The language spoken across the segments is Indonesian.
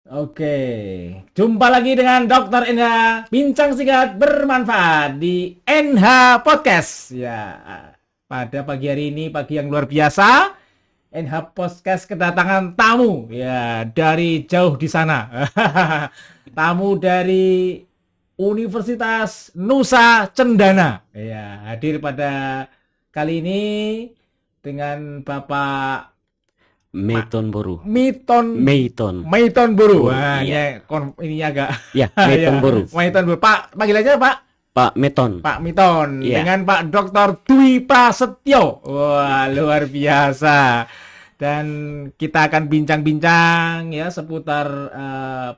Oke, jumpa lagi dengan Dokter NH, bincang singkat bermanfaat di NH Podcast. Ya, pada pagi hari ini, pagi yang luar biasa, NH Podcast kedatangan tamu ya dari jauh di sana. Tamu dari Universitas Nusa Cendana. Ya, hadir pada kali ini dengan Bapak Meiton Boru. Meiton Meiton. Meiton Boru. Boru, Wah, iya. ini agak Ya, ya, Meiton Boru. Meiton Boru. Pak, panggil aja Pak. Pak Meiton. Pak Meiton Iya. dengan Pak Dr. Dwi Prasetyo. Wah, luar biasa. Dan kita akan bincang-bincang ya seputar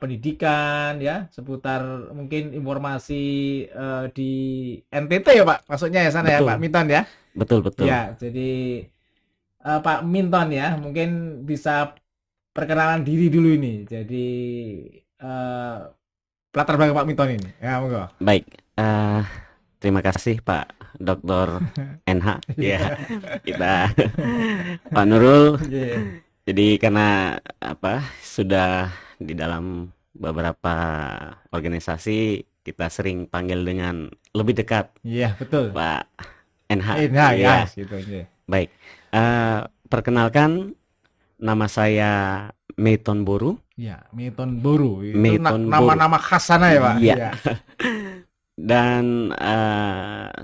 pendidikan ya, seputar mungkin informasi di NTT ya Pak. Maksudnya ya sana ya Betul. Pak Meiton ya. Betul. Ya, jadi Pak Minton ya, mungkin bisa perkenalan diri dulu ini. Jadi latar belakang Pak Minton ini. Ya, monggo. Baik. Terima kasih Pak Dr. NH. Ya, kita Pak Nurul. Yeah. Jadi karena sudah di dalam beberapa organisasi kita sering panggil dengan lebih dekat Iya, betul. Pak NH. Nah, Ya. ya, gitu. Yeah. Baik. Perkenalkan, nama saya Meiton Boru. Ya, Meiton Boru. Itu Meiton nama-nama khas sana ya, Pak? Iya. Iya. Dan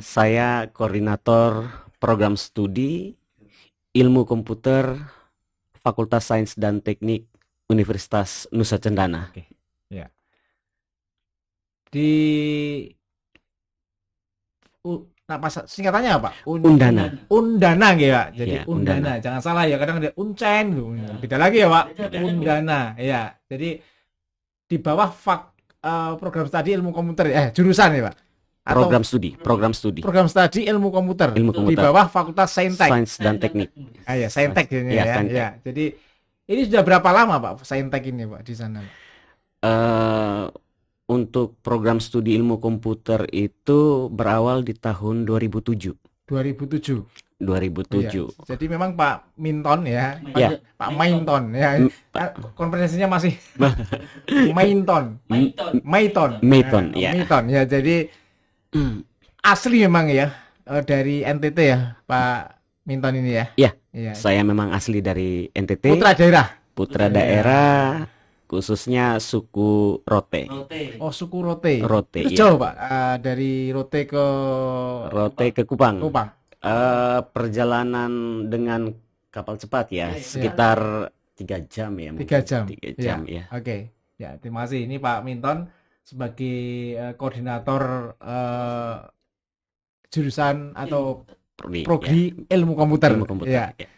saya koordinator program studi ilmu komputer Fakultas Sains dan Teknik Universitas Nusa Cendana. Oke. Ya. Di singkatannya apa? Undana. Undana gitu ya. Jadi Iya, Undana. Jangan salah ya, kadang ada Uncen gitu. Beda lagi ya, Pak. Undana. Ya. Jadi di bawah program studi ilmu komputer jurusan ya, Pak. Atau Program studi program studi ilmu komputer. Ilmu Di komputer. bawah Fakultas Saintek. Sains dan Teknik. Ya, Saintek ini Iya, ya. Saintek. Ya. Jadi ini sudah berapa lama, Pak, Saintek ini, Pak, di sana? Untuk program studi ilmu komputer itu berawal di tahun 2007. 2007. 2007. Ya, jadi memang Pak Minton ya, Ya. Pak Mainton ya. Konferensinya masih Mainton. Meiton. Meiton, ya. Meiton ya. Jadi asli memang ya dari NTT ya, Pak Minton ini ya. Ya, Iya. saya memang asli dari NTT, Putra daerah. putra daerah, khususnya suku Rote. Oh, suku Rote. Rote, Itu iya. jauh, Pak. Dari Rote ke Rote ke Kupang. Kupang. Perjalanan dengan kapal cepat ya, sekitar 3 jam ya. 3 jam. 3 jam ya. Oke. Ya, terima kasih. Ini Pak Minton sebagai koordinator jurusan atau prodi ilmu komputer. Ilmu komputer. Ya. Ya.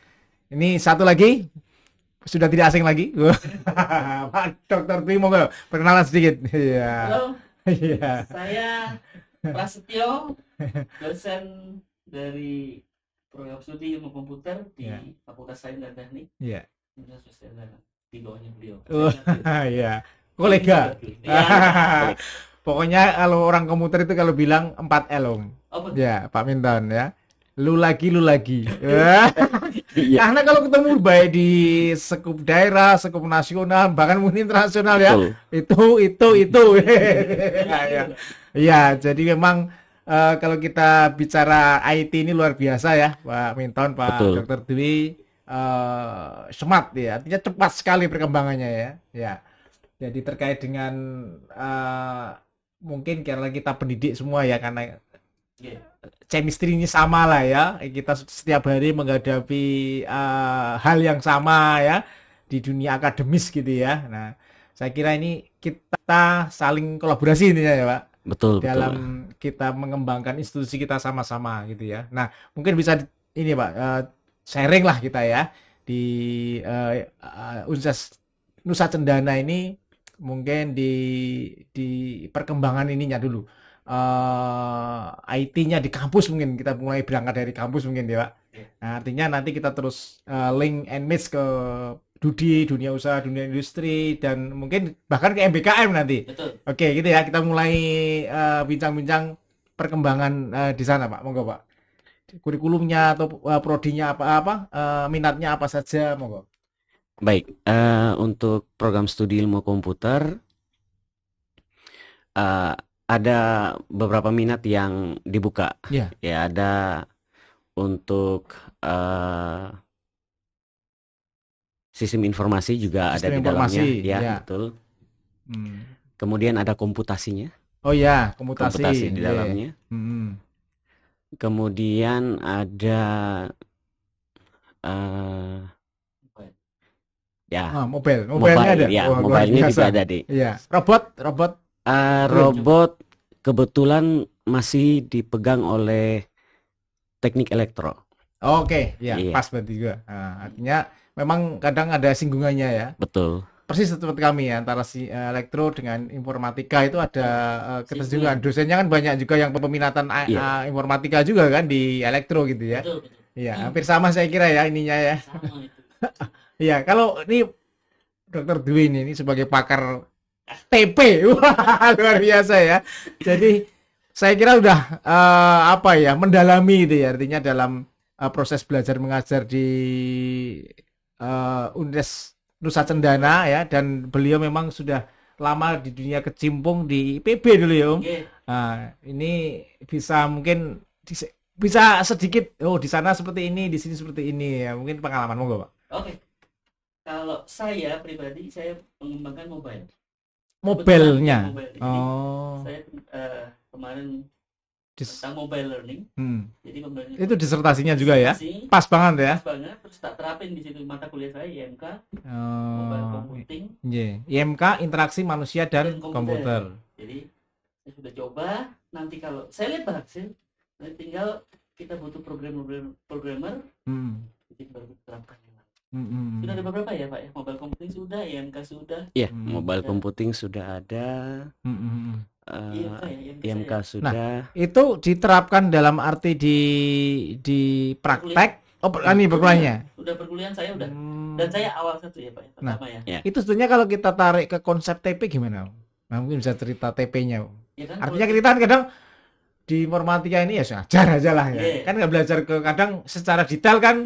Ini satu lagi sudah tidak asing lagi. Pak Dr. Dwi, monggo perkenalan sedikit. Iya. Halo, Iya. saya Prasetyo, dosen dari program studi ilmu komputer di Ya. Fakultas Sains dan Teknik Iya. Universitas Cendana. Di bawahnya beliau. Iya. Kolega. Ya. Pokoknya kalau orang komputer itu kalau bilang 4L, Om. Oh, betul. Ya, Pak Minton ya. Lu lagi. Iya. Karena kalau ketemu baik di sekup daerah, sekup nasional, bahkan mungkin internasional ya, Betul. itu. Ya, jadi memang kalau kita bicara IT ini luar biasa ya, Pak Minton, Pak Betul. Dr. Dwi, smart ya, artinya cepat sekali perkembangannya ya. Ya, jadi terkait dengan mungkin karena kita pendidik semua ya, karena Iya. chemistry-nya sama lah ya. Kita setiap hari menghadapi hal yang sama ya di dunia akademis gitu ya. Nah, saya kira ini kita saling kolaborasi intinya ya, Pak. Betul. Dalam kita mengembangkan institusi kita sama-sama gitu ya. Nah, mungkin bisa ini Pak, sharing lah kita ya di Universitas Nusa Cendana ini, mungkin di perkembangan ininya dulu. IT-nya di kampus, mungkin kita mulai berangkat dari kampus mungkin ya Pak. Nah, artinya nanti kita terus link and match ke dunia usaha, dunia industri, dan mungkin bahkan ke MBKM nanti. Betul. Oke, gitu ya. Kita mulai bincang-bincang perkembangan di sana, Pak. Monggo, Pak. Kurikulumnya atau prodinya apa minatnya apa saja, monggo. Baik, untuk program studi ilmu komputer eh, ada beberapa minat yang dibuka. Ya, Ya, ada untuk sistem informasi juga ada sistem di dalamnya, informasi. ya, Ya. betul. Hmm. Kemudian ada komputasinya, Oh ya, komutasi. komputasi di Ya. dalamnya. Hmm. Kemudian ada eh, ya Mobilnya ada. mobile, ya, Wah, luar mobilenya biasa. juga ada, Dik. Iya, robot. Belum. Robot kebetulan masih dipegang oleh teknik elektro. Oke, ya, Iya, pas berarti juga. Nah, artinya memang kadang ada singgungannya ya. betul. Persis seperti kami ya, antara si elektro dengan informatika itu ada ketersinggungan. Dosennya kan banyak juga yang peminatan Iya, informatika juga kan di elektro gitu ya. Betul. Iya, hampir sama saya kira ya ininya ya. Sama itu. Iya, kalau ini Dokter Dwi ini sebagai pakar TP, wah luar biasa ya. Jadi saya kira udah apa ya, mendalami itu ya, artinya dalam proses belajar mengajar di Undes Nusa Cendana ya, dan beliau memang sudah lama di dunia kecimpung di IPB dulu ya Om. Oke. Nah, ini bisa mungkin bisa sedikit, oh di sana seperti ini, di sini seperti ini ya, mungkin pengalaman monggo Pak. Oke. Kalau saya pribadi saya mengembangkan mobile. Mobilnya. Mobile. Jadi Oh, saya kemarin dis- tentang mobile learning. Jadi mobile learning itu disertasinya juga ya. disertasi, Pas banget ya. pas banget, terus tak terapin di situ mata kuliah saya IMK mobile Oh, computing iya. IMK interaksi manusia dan dan komputer. Jadi saya sudah coba. Nanti kalau saya lihat berhasil, nanti tinggal kita butuh programmer, Hmm. jadi baru terapkan. Hmm. Sudah ada beberapa ya Pak ya, mobile computing sudah, IMK sudah, ya, Hmm. mobile Ya. computing sudah ada, Hmm. IMK ya, IMK IMK saya. sudah. Itu diterapkan dalam arti di praktek. Oh, ini berkuliahnya. Sudah perkuliahan saya udah. Hmm. Dan saya awal satu ya Pak ya, pertama ya. Ya. Itu sebetulnya kalau kita tarik ke konsep TP gimana? Om? Nah, mungkin bisa cerita TP-nya. Ya kan, Artinya kalau- kita kan kadang di informatika ini ya ajar aja lah ya. Iya. Kan nggak belajar ke kadang secara detail kan,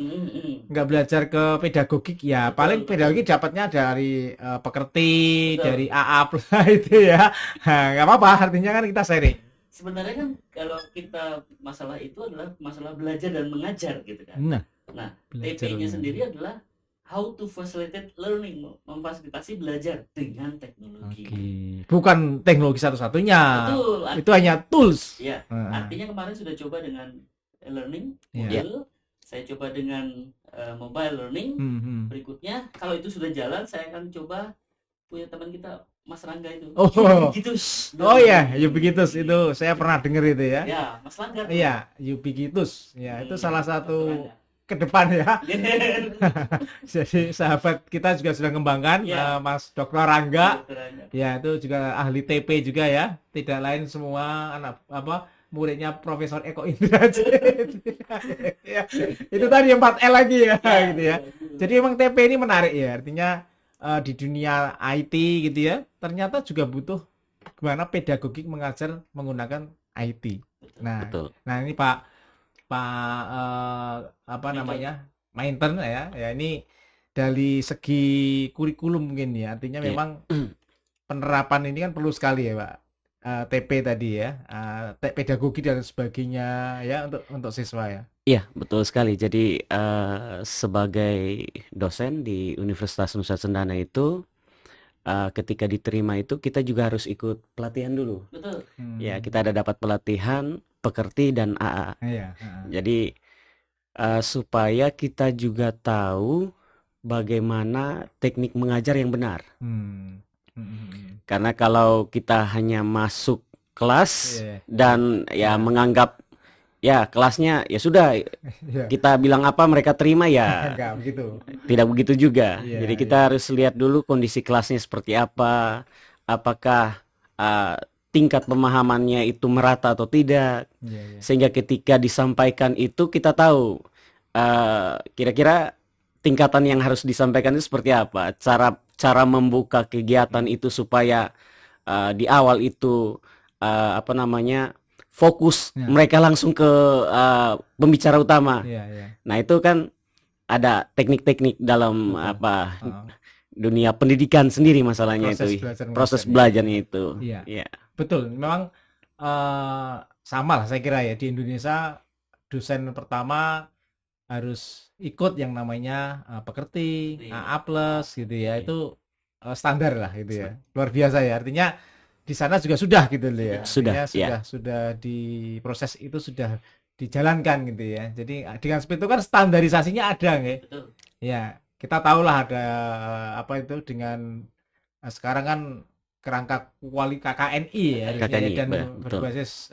nggak belajar ke pedagogik ya. Betul, Paling betul. pedagogik dapatnya dari pekerti, Betul. dari AA plus itu ya. Nah, nggak apa-apa, artinya kan kita sharing. Sebenarnya kan kalau kita masalah itu adalah masalah belajar dan mengajar gitu kan. Nah, Nah, belajar. TP-nya sendiri adalah how to facilitate learning, memfasilitasi belajar dengan teknologi. Oke. Bukan teknologi satu-satunya. Betul. Itu hanya tools. Ya, Heeh. artinya kemarin sudah coba dengan learning Iya. mobile, saya coba dengan mobile learning. Hmm. Berikutnya kalau itu sudah jalan, saya akan coba punya teman kita Mas Rangga itu. Oh. Ubiquitous. Oh ya, Ubiquitous itu saya pernah dengar itu ya. Ya, Mas Rangga. Iya, Ubiquitous. Ya, itu salah Mas satu Rangga. ke depan ya. Jadi sahabat kita juga sudah mengembangkan Ya. Mas Dr. Rangga. Dokter Rangga. Ya, itu juga ahli TP juga ya. Tidak lain semua anak apa muridnya Profesor Eko Indrajit. Ya, itu tadi 4L lagi ya, gitu ya. Jadi emang TP ini menarik ya. Artinya di dunia IT gitu ya, ternyata juga butuh gimana pedagogik mengajar menggunakan IT. Nah, Betul. nah ini Pak apa namanya? Mainten ya. Ya ini dari segi kurikulum mungkin ya. Artinya Iya. memang penerapan ini kan perlu sekali ya, Pak. TP tadi ya. Pedagogi dan sebagainya ya untuk siswa ya. Iya, betul sekali. Jadi sebagai dosen di Universitas Nusa Cendana itu, ketika diterima itu kita juga harus ikut pelatihan dulu. Betul. Ya, kita ada dapat pelatihan pekerti dan AA. Iya. Jadi supaya kita juga tahu bagaimana teknik mengajar yang benar. Karena kalau kita hanya masuk kelas Iya. dan ya menganggap ya kelasnya ya sudah Iya. kita bilang apa mereka terima ya Enggak begitu. tidak begitu juga. Iya, Jadi kita harus lihat dulu kondisi kelasnya seperti apa, apakah tingkat pemahamannya itu merata atau tidak, Iya. sehingga ketika disampaikan itu kita tahu kira-kira tingkatan yang harus disampaikan itu seperti apa, cara membuka kegiatan itu supaya di awal itu apa namanya fokus Ya. mereka langsung ke pembicara utama. Iya. Nah itu kan ada teknik-teknik dalam Betul. apa Heeh. dunia pendidikan sendiri masalahnya Proses itu. belajar Proses mengajarnya. belajarnya itu. Iya. Ya, Betul, memang sama lah saya kira ya, di Indonesia dosen pertama harus ikut yang namanya pekerti, AA plus gitu ya, itu standar lah gitu ya, luar biasa ya. Artinya di sana juga sudah gitu loh ya. Sudah, Artinya sudah di proses itu sudah dijalankan gitu ya. Jadi dengan seperti itu kan standarisasinya ada nggak? Betul. Ya, kita tahulah ada apa itu dengan sekarang kan kerangka KKNI ya, KKNI, dan betul. berbasis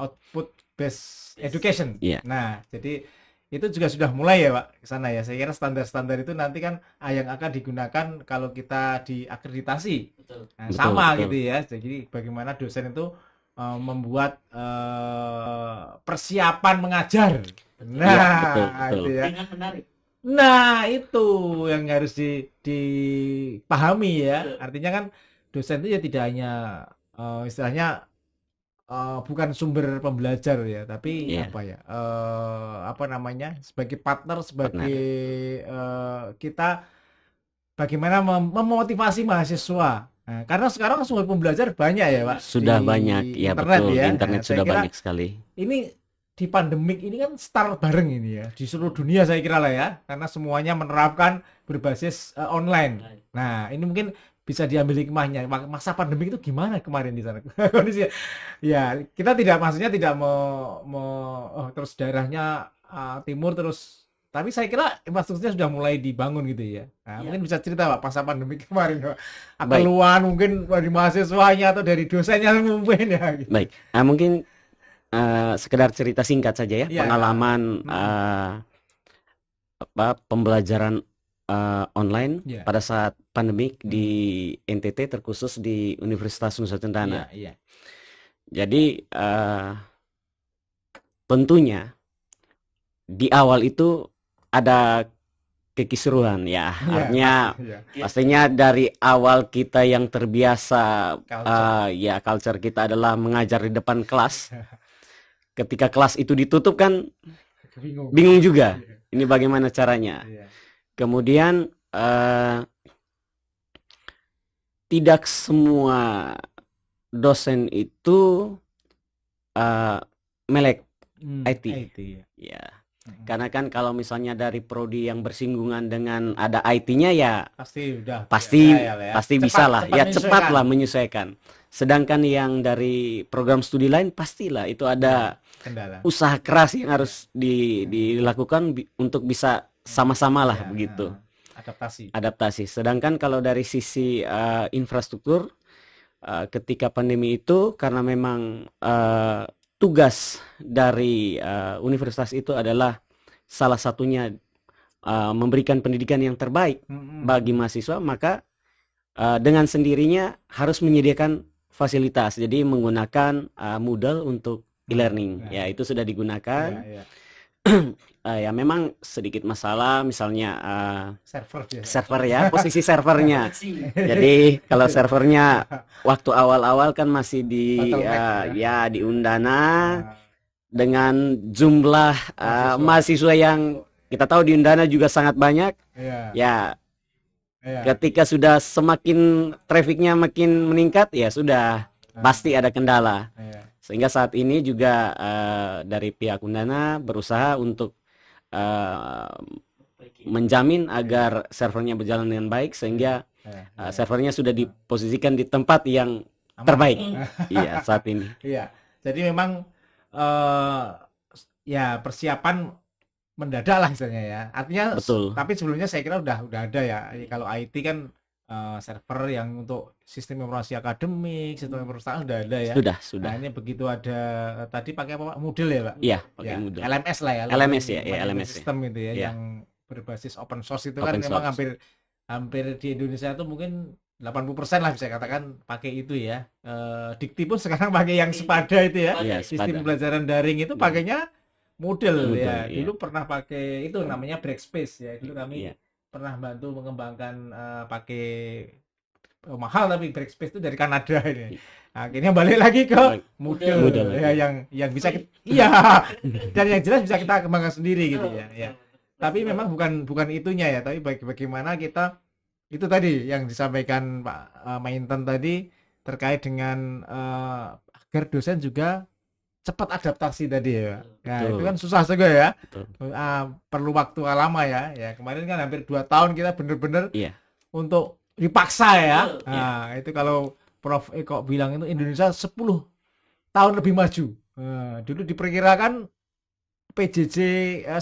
output based education. Iya. Nah, jadi itu juga sudah mulai ya Pak ke sana ya. Saya kira standar-standar itu nanti kan yang akan digunakan kalau kita diakreditasi. Betul. Nah, Betul, sama betul. gitu ya. Jadi bagaimana dosen itu membuat persiapan mengajar. Nah, Iya, betul, betul. itu ya. Dengan menarik. Nah, itu yang harus dipahami ya. Betul. Artinya kan dosen itu ya tidak hanya istilahnya bukan sumber pembelajar ya, tapi Iya. apa ya? Apa namanya? Sebagai partner, sebagai kita bagaimana memotivasi mahasiswa. Nah, karena sekarang sumber pembelajar banyak ya, Pak, Sudah di banyak, ya internet betul. ya. Di internet Nah, saya sudah kira banyak sekali. ini di pandemik ini kan start bareng ini ya di seluruh dunia saya kira lah ya, karena semuanya menerapkan berbasis online. Nah, ini mungkin bisa diambil hikmahnya. Masa pandemik itu gimana kemarin di sana kondisi? Ya, kita tidak maksudnya tidak terus daerahnya timur terus, tapi saya kira infrastrukturnya sudah mulai dibangun gitu ya. Nah, Iya. mungkin bisa cerita Pak masa pandemik kemarin, Pak. Baik. Keluhan mungkin dari mahasiswanya atau dari dosennya mungkin ya. Gitu. Baik. Mungkin sekedar cerita singkat saja ya, Iya. pengalaman pembelajaran online Iya. pada saat pandemik di NTT, terkhusus di Universitas Nusa Cendana. Iya. Jadi tentunya di awal itu ada kekisruhan ya, Iya, artinya iya. pastinya dari awal kita yang terbiasa Culture. culture kita adalah mengajar di depan kelas. Ketika kelas itu ditutup kan bingung juga. Ini bagaimana caranya? Iya. Kemudian tidak semua dosen itu melek IT. ya. Ya. Karena kan kalau misalnya dari prodi yang bersinggungan dengan ada IT-nya ya Pasti udah pasti ya, ya. pasti bisa lah, ya cepat lah menyesuaikan. menyesuaikan. Sedangkan yang dari program studi lain pastilah itu ada Kendala. usaha keras yang harus dilakukan untuk bisa sama-sama lah Ya, begitu. Adaptasi. Sedangkan kalau dari sisi infrastruktur, ketika pandemi itu karena memang tugas dari universitas itu adalah salah satunya memberikan pendidikan yang terbaik bagi mahasiswa, maka dengan sendirinya harus menyediakan fasilitas. Jadi menggunakan Moodle untuk e-learning. Ya, itu sudah digunakan. Ya. Ya memang sedikit masalah, misalnya Server ya, posisi servernya. Koneksi. Jadi kalau servernya waktu awal-awal kan masih di Bottleneck, di Undana dengan jumlah mahasiswa yang kita tahu di Undana juga sangat banyak. Ya, ketika sudah semakin trafiknya makin meningkat, ya sudah pasti ada kendala. Sehingga saat ini juga dari pihak Undana berusaha untuk menjamin agar servernya berjalan dengan baik, sehingga servernya sudah diposisikan di tempat yang terbaik. Iya, saat ini. Iya. Jadi memang ya persiapan mendadak lah misalnya ya. Artinya Betul. tapi sebelumnya saya kira udah ada ya. Kalau IT kan server yang untuk sistem informasi akademik, sistem informasi udah ada ya. Sudah. Nah, ini begitu ada tadi pakai apa Pak? Moodle ya, Pak? Iya, pakai Ya, Moodle. LMS lah ya. LMS ya, Management LMS ya. System itu ya, Iya. yang berbasis open source itu Open kan memang source. hampir di Indonesia itu mungkin 80% lah bisa katakan pakai itu ya. Dikti pun sekarang pakai yang Sepada itu ya. Iya, Sistem Sepada. pembelajaran daring itu pakainya Moodle ya. Iya. Dulu pernah pakai itu namanya Breakspace ya. Dulu kami Iya. pernah bantu mengembangkan pakai mahal tapi Breakspace itu dari Kanada ini. Akhirnya balik lagi ke Baik. Moodle, Moodle ya lagi. yang bisa iya dan yang jelas bisa kita kembangkan sendiri gitu ya. Ya. Tapi fleksibel. memang bukan itunya ya, tapi bagaimana kita itu tadi yang disampaikan Pak Mainten tadi terkait dengan agar dosen juga cepat adaptasi tadi ya. Nah, itu Betul, kan susah juga ya. betul. Perlu waktu lama ya. Ya, kemarin kan hampir 2 tahun kita bener-bener Iya, untuk dipaksa ya. Betul, Nah, itu kalau Prof Eko bilang itu Indonesia 10 tahun lebih maju. Dulu diperkirakan PJJ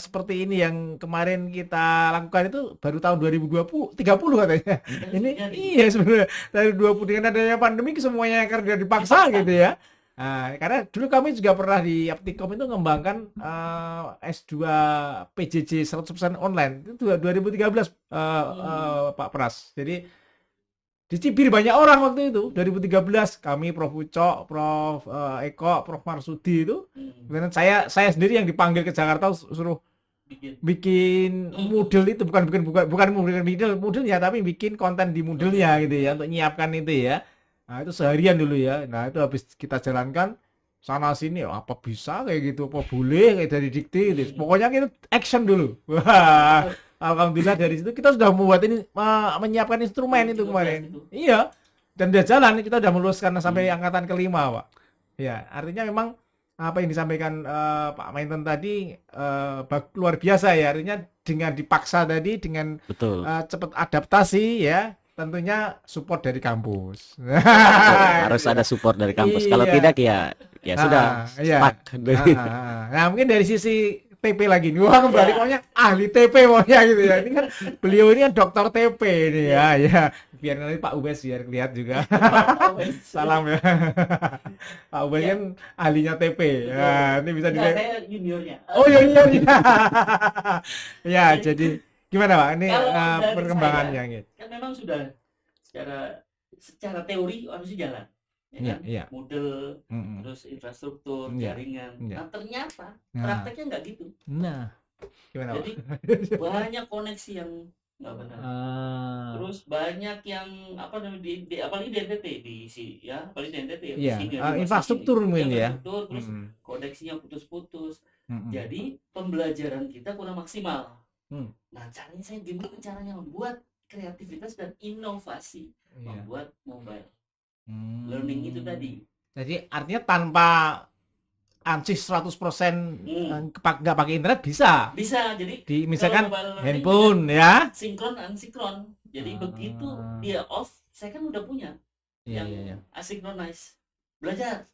seperti ini yang kemarin kita lakukan itu baru tahun 2020, 30 katanya. Ini Jadi, iya sebenarnya dari 20 dengan adanya pandemi semuanya kerja dipaksa gitu ya. Nah, karena dulu kami juga pernah di Aptikom itu mengembangkan S2 PJJ 100% online itu 2013 Pak Pras. Jadi dicibir banyak orang waktu itu 2013 kami Prof Ucok, Prof Eko, Prof Marsudi itu. Kemudian saya sendiri yang dipanggil ke Jakarta suruh bikin bikin Moodle itu bukan Moodle-nya tapi bikin konten di Moodle-nya gitu ya untuk nyiapkan itu ya. Nah, itu seharian dulu ya. Nah, itu habis kita jalankan sana sini apa bisa kayak gitu apa boleh kayak dari dikti gitu. Pokoknya kita action dulu. Wah, alhamdulillah dari situ kita sudah membuat ini menyiapkan instrumen itu 2013 kemarin. itu. Iya. Dan dia jalan kita sudah meluluskan sampai angkatan kelima, Pak. Ya, artinya memang apa yang disampaikan Pak Mainten tadi luar biasa ya. Artinya dengan dipaksa tadi dengan betul. cepat adaptasi ya, tentunya support dari kampus. Betul. Harus ada support dari kampus. Kalau Iya. tidak ya sudah Iya. stuck. Nah, mungkin dari sisi TP lagi nih. Wah, kembali pokoknya ahli TP pokoknya gitu ya. Ini kan beliau ini kan dokter TP ini ya. Ya, biar nanti Pak Ubes biar lihat juga. Salam ya. Pak Ubes kan ahlinya TP. Ya, ini bisa Enggak, di saya juniornya. Oh iya iya iya. Ya, jadi gimana Pak? Ini Kalau dari perkembangannya saya, gitu. kan memang sudah secara teori harusnya jalan, ya Iya, kan? iya. Model, Mm-mm. terus infrastruktur, Iya, jaringan. iya. Nah, ternyata Nah. prakteknya nggak gitu. Nah, gimana Pak? Jadi banyak koneksi yang nggak benar. Terus banyak yang apa namanya apalagi di NTT apalagi di NTT ya. Iya, di sini, di masjid infrastruktur ini. mungkin ya. Infrastruktur, terus Mm-mm. koneksinya putus-putus. Mm-mm. Jadi pembelajaran kita kurang maksimal. Hmm. Nah, caranya saya gimana caranya membuat kreativitas dan inovasi Iya. membuat mobile Hmm. learning itu tadi. Jadi artinya tanpa ansih 100% nggak pakai internet bisa. Bisa jadi Misalkan kalau mobile learning handphone ya. sinkron unsinkron. Jadi begitu dia off, saya kan udah punya Iya, yang iya, iya. asynchronous. Belajar.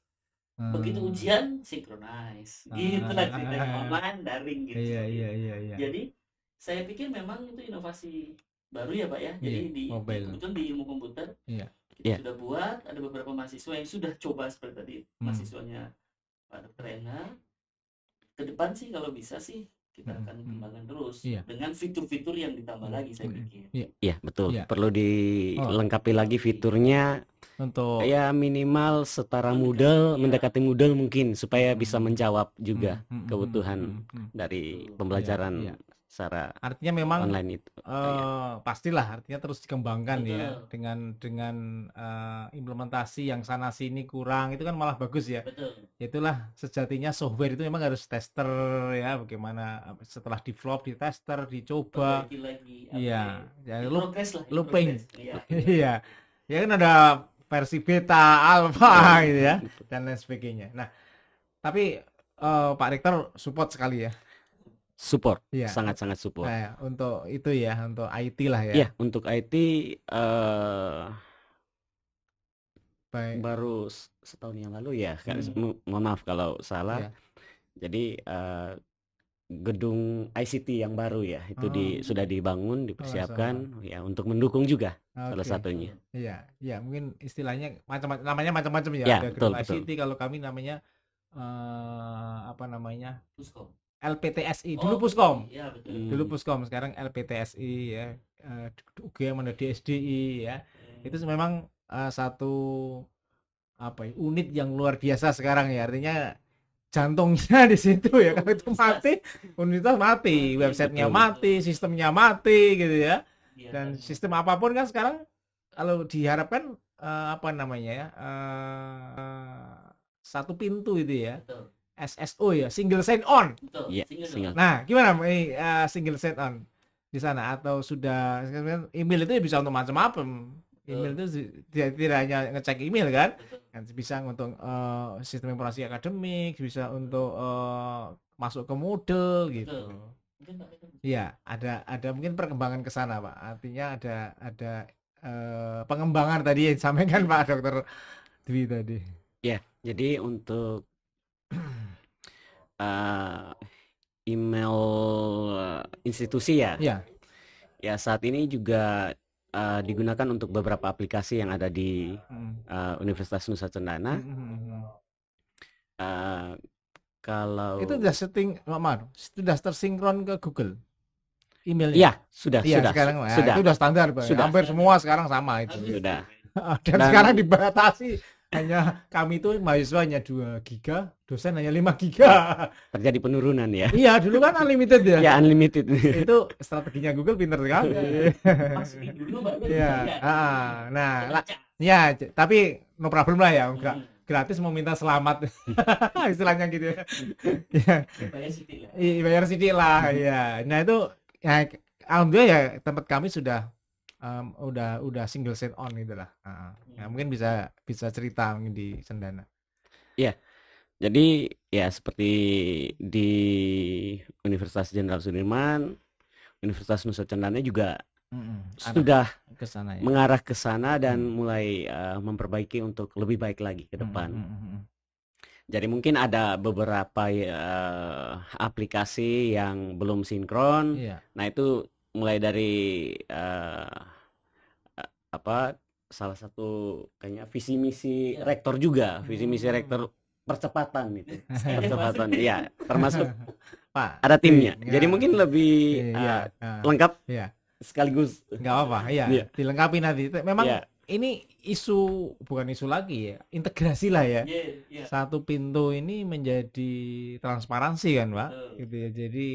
Begitu ujian synchronize. Gitu lah ceritanya online daring gitu. Iya, iya, iya, iya. Jadi saya pikir memang itu inovasi baru ya Pak ya. Jadi Iya, mobile. kebetulan di ilmu komputer Iya. kita Iya. sudah buat, ada beberapa mahasiswa yang sudah coba seperti tadi mahasiswanya Pak Dr. Ena. Ke depan sih kalau bisa sih kita akan kembangkan terus dengan fitur-fitur yang ditambah lagi saya pikir. Iya, betul. Iya. Perlu dilengkapi lagi fiturnya. Untuk Ya minimal setara Moodle, mendekati Moodle mungkin supaya bisa menjawab juga kebutuhan dari pembelajaran Iya, iya. secara artinya memang online itu. pastilah artinya terus dikembangkan ya Betul. dengan implementasi yang sana sini kurang itu kan malah bagus ya. Betul. Itulah sejatinya software itu memang harus tester ya, bagaimana setelah develop di tester dicoba. Perbaiki lagi. Iya, ya, Progress lah. looping. progress. Iya. Iya, ya kan ada versi beta, alpha gitu ya, dan lain sebagainya. Nah, tapi Pak Rektor support sekali ya. Support, Iya. sangat-sangat support. Nah, untuk itu ya, untuk IT lah ya. Iya, untuk IT Baik. baru setahun yang lalu ya, mohon maaf kalau salah. Iya. Jadi gedung ICT yang baru ya, itu sudah dibangun, dipersiapkan ya untuk mendukung juga salah Oke. satunya. Iya, iya mungkin istilahnya namanya macam-macam ya. Ya, Ada betul, gedung betul. ICT, kalau kami namanya apa namanya? Puskom. LPTSI. Oh, Dulu Puskom. Iya betul. Dulu Puskom, sekarang LPTSI ya. UGM ada DSDI ya. Itu memang satu apa ya, unit yang luar biasa sekarang ya. Artinya jantungnya di situ ya. Kalau itu mati, unitas mati, websitenya Betul. mati, sistemnya mati gitu ya. Iya, Dan kan. sistem apapun kan sekarang kalau diharapkan apa namanya ya, satu pintu itu ya. Betul. SSO ya, single sign on. Betul, Iya, single. Nah, gimana single sign on di sana atau sudah email itu bisa untuk macam-macam. Email itu tidak hanya ngecek email kan, bisa untuk sistem informasi akademik, bisa untuk masuk ke Moodle gitu. Iya, ada mungkin perkembangan ke sana, Pak. Artinya ada pengembangan tadi yang disampaikan Pak Dokter Dwi tadi. Ya, jadi untuk email institusi ya. Iya. Ya, saat ini juga digunakan untuk beberapa aplikasi yang ada di Universitas Nusa Cendana. Kalau itu sudah tersinkron ke Google emailnya. Iya, sudah. Sekarang itu udah standar, Pak. Hampir semua sekarang sama itu. Sudah. Dan sekarang dibatasi hanya kami itu mahasiswa hanya 2 giga, dosen hanya 5 giga. Terjadi penurunan ya. Iya, dulu kan unlimited ya. Ya, unlimited. Itu strateginya Google pinter sekali. Iya. Nah, ya, tapi no problem lah ya, enggak gratis mau minta selamat. Istilahnya gitu ya. Bayar sidik lah, ya. Nah, itu ya alhamdulillah ya tempat kami sudah udah single sign on gitu lah. Nah, mungkin bisa cerita mungkin di Cendana. Iya. Jadi ya seperti di Universitas Jenderal Sudirman, Universitas Nusa Cendana juga sudah kesana, ya. Mengarah ke sana dan mulai memperbaiki untuk lebih baik lagi ke depan. Jadi mungkin ada beberapa aplikasi yang belum sinkron. Nah, itu mulai dari salah satu kayaknya visi misi rektor juga, visi misi rektor percepatan itu. Percepatan ya, termasuk Pak, ada timnya. Jadi mungkin lebih lengkap. Sekaligus nggak apa-apa, dilengkapi nanti. Memang ini bukan isu lagi ya, integrasi lah ya. Satu pintu ini menjadi transparansi kan, Pak. Gitu ya. Jadi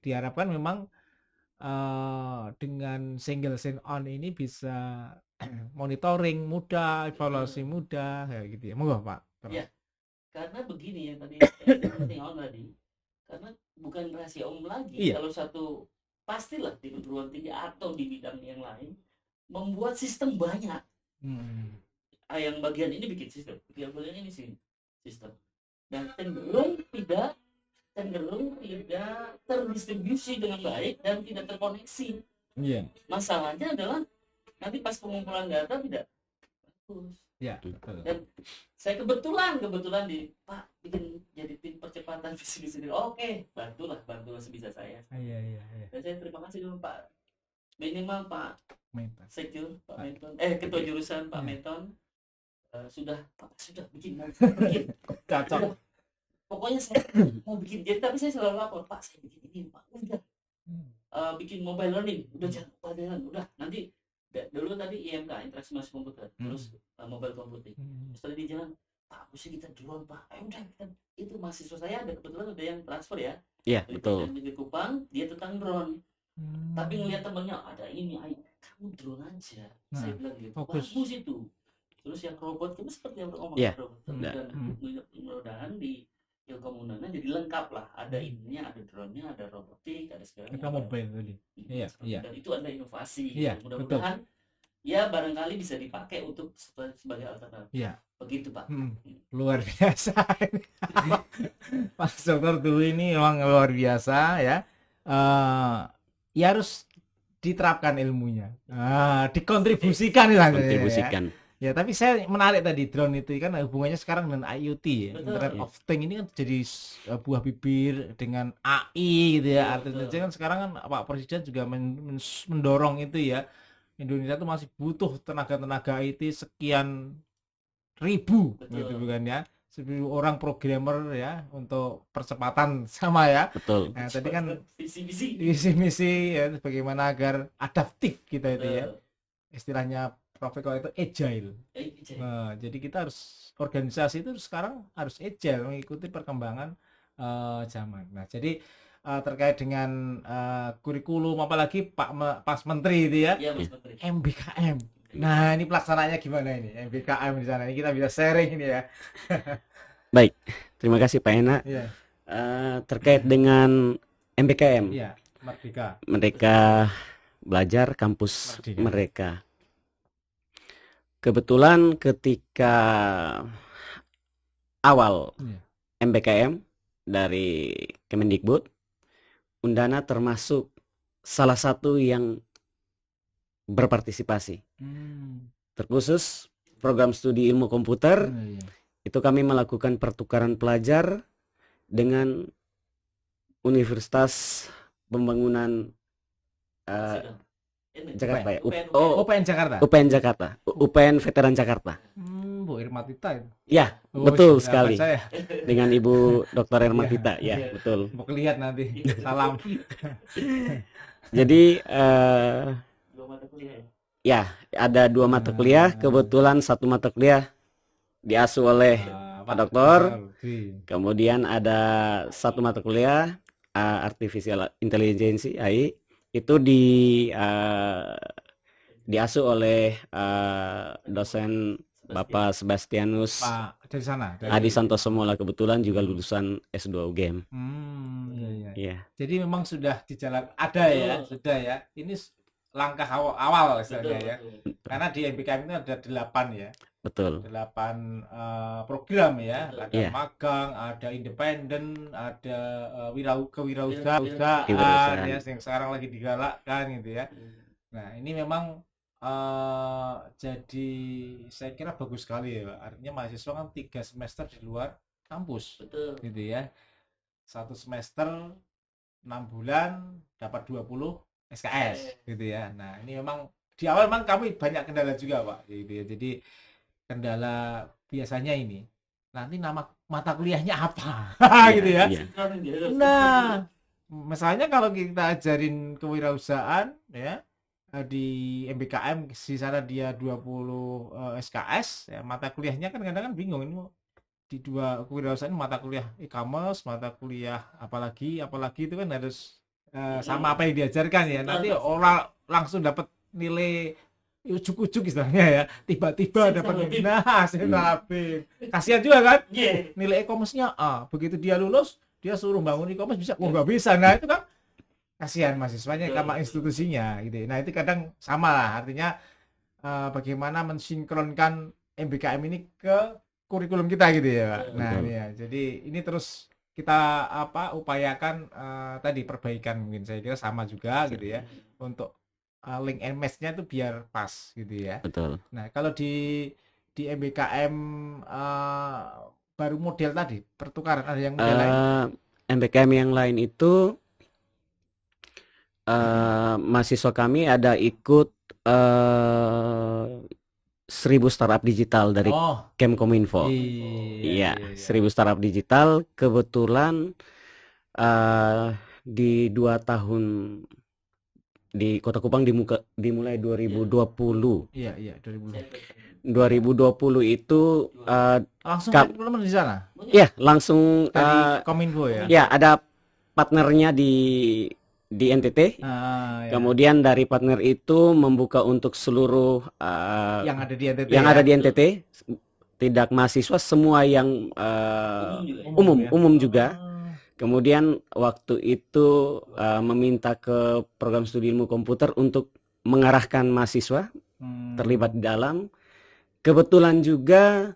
diharapkan memang dengan single sign on ini bisa monitoring mudah, evaluasi mudah, kayak gitu ya. Monggo, Pak. Ya, karena begini ya tadi karena bukan rahasia umum lagi kalau satu pastilah di perguruan tinggi atau di bidang yang lain membuat sistem banyak. Yang bagian ini bikin sistem, bagian ini sistem, dan cenderung tidak terdistribusi dengan baik dan tidak terkoneksi. Masalahnya adalah nanti pas pengumpulan data tidak bagus. Dan saya kebetulan di Pak bikin jadi tim percepatan visi misi. Oke, bantulah sebisa saya. Dan saya terima kasih dulu Pak, minimal Pak Sekjur, Pak Menton, ketua jurusan Pak Menton sudah bikin cocok. Pokoknya saya mau bikin, jadi tapi saya selalu lapor, Pak saya bikin ini Pak, udah bikin mobile learning, udah jangan pelajaran, udah nanti dulu tadi IMK interaksi masuk komputer, terus mobile computing, terus tadi di jalan Pak mesti kita drone Pak, udah kita itu mahasiswa saya ada kebetulan ada yang transfer ya, betul. Dari Kupang dia tentang drone, tapi ngelihat temennya ada ini, ayo kamu drone aja, saya bilang gitu, bagus itu. Terus yang robot itu seperti yang ngomong robot, dan mudah-mudahan di Ilkom Unana jadi lengkap lah, ada ininya, ada drone-nya, ada robotik, ada segala kita mobile tadi. Dan itu ada inovasi. Mudah-mudahan ya barangkali bisa dipakai untuk sebagai alternatif. Begitu Pak. Luar biasa. Pak Dokter Dwi ini memang luar biasa ya. Ya harus diterapkan ilmunya. Dikontribusikan lah. Kontribusikan. Ya, tapi saya menarik tadi drone itu kan hubungannya sekarang dengan IoT ya. Internet of Things ini kan jadi buah bibir dengan AI gitu ya. Artinya kan sekarang kan Pak Presiden juga mendorong itu ya. Indonesia itu masih butuh tenaga IT sekian ribu gitu bukan ya. 1000 orang programmer ya untuk percepatan sama ya. Betul. Nah, tadi kan visi misi ya bagaimana agar adaptif kita itu ya. Istilahnya Prof. Eko itu agile. Nah, jadi kita harus organisasi itu sekarang harus agile mengikuti perkembangan zaman. Nah, jadi terkait dengan kurikulum apalagi Pak Menteri itu ya, MBKM. Nah, ini pelaksananya gimana ini MBKM di sana? Ini kita bisa sharing ini ya. Baik, terima kasih Pak Ena. Iya. Terkait dengan MBKM, Iya, Merdeka. Merdeka Belajar Kampus Merdeka. Mereka. Kebetulan ketika awal Iya. MBKM dari Kemendikbud, Undana termasuk salah satu yang berpartisipasi. Terkhusus program studi ilmu komputer, Iya. itu kami melakukan pertukaran pelajar dengan Universitas Pembangunan Jakarta ya. UPN Jakarta. UPN Jakarta, UPN Veteran Jakarta. Bu Irmatita itu. Ya, Oh, betul sudah sekali. percaya. Dengan Ibu Dr. Hermatita, ya, betul. Mau lihat nanti. Salam. Jadi Dua mata kuliah ya? ya, ada 2 mata kuliah. Kebetulan 1 mata kuliah diasuh oleh Pak Doktor. Kemudian ada 1 mata kuliah Artificial Intelligence AI, itu diasuh oleh dosen Bapak Sebastianus Pak dari sana. Adi Santoso Mola, kebetulan juga lulusan S2 UGM. Iya. Iya. Jadi memang sudah di jalan ada ya, sudah ya. Ini langkah awal misalnya ya. Karena di MBKM itu ada 8 ya. Betul. 8 program ya. Ada Iya. magang, ada independen, ada kewirausahaan Kewirausahaan. ya, yang sekarang lagi digalakkan gitu ya. Nah, ini memang jadi saya kira bagus sekali ya, Pak. Artinya mahasiswa kan 3 semester di luar kampus. Betul. Gitu ya. 1 semester 6 bulan dapat 20 SKS gitu ya. Nah, ini memang di awal memang kami banyak kendala juga, Pak, gitu ya. Jadi kendala biasanya ini nanti nama mata kuliahnya apa gitu ya. Iya. Nah, misalnya kalau kita ajarin kewirausahaan ya di MBKM, di sana dia 20 SKS ya, mata kuliahnya kan kadang-kadang bingung ini di 2 kewirausahaan, mata kuliah e-commerce, mata kuliah apalagi itu kan harus sama apa yang diajarkan ya. Nanti orang langsung dapat nilai ujuk-ujuk istilahnya ya, tiba-tiba dapat hasil B. Kasihan juga kan, nilai e-commerce-nya A, begitu dia lulus dia suruh bangun e-commerce bisa, nggak bisa. Nah itu kan kasihan mahasiswanya sama institusinya gitu. Nah itu kadang sama lah, artinya bagaimana mensinkronkan MBKM ini ke kurikulum kita gitu ya, Pak. Nah ini ya, jadi ini terus kita upayakan tadi perbaikan, mungkin saya kira sama juga gitu ya, untuk link and match-nya itu biar pas gitu ya. Betul. Nah kalau di MBKM baru model tadi pertukaran, ada yang model lain? MBKM yang lain itu mahasiswa kami ada ikut 1000 startup digital dari Kemkominfo. Iya, 1000 startup digital. Kebetulan di 2 tahun di Kota Kupang dimulai 2020. Iya, 2020. 2020 itu langsung di sana? Iya, langsung dari Kominfo ya? Ya, ada partnernya di NTT. Kemudian dari partner itu membuka untuk seluruh yang ada di NTT. Yang ada di NTT, tidak mahasiswa, semua yang umum juga. Kemudian waktu itu meminta ke program studi ilmu komputer untuk mengarahkan mahasiswa terlibat di dalam. Kebetulan juga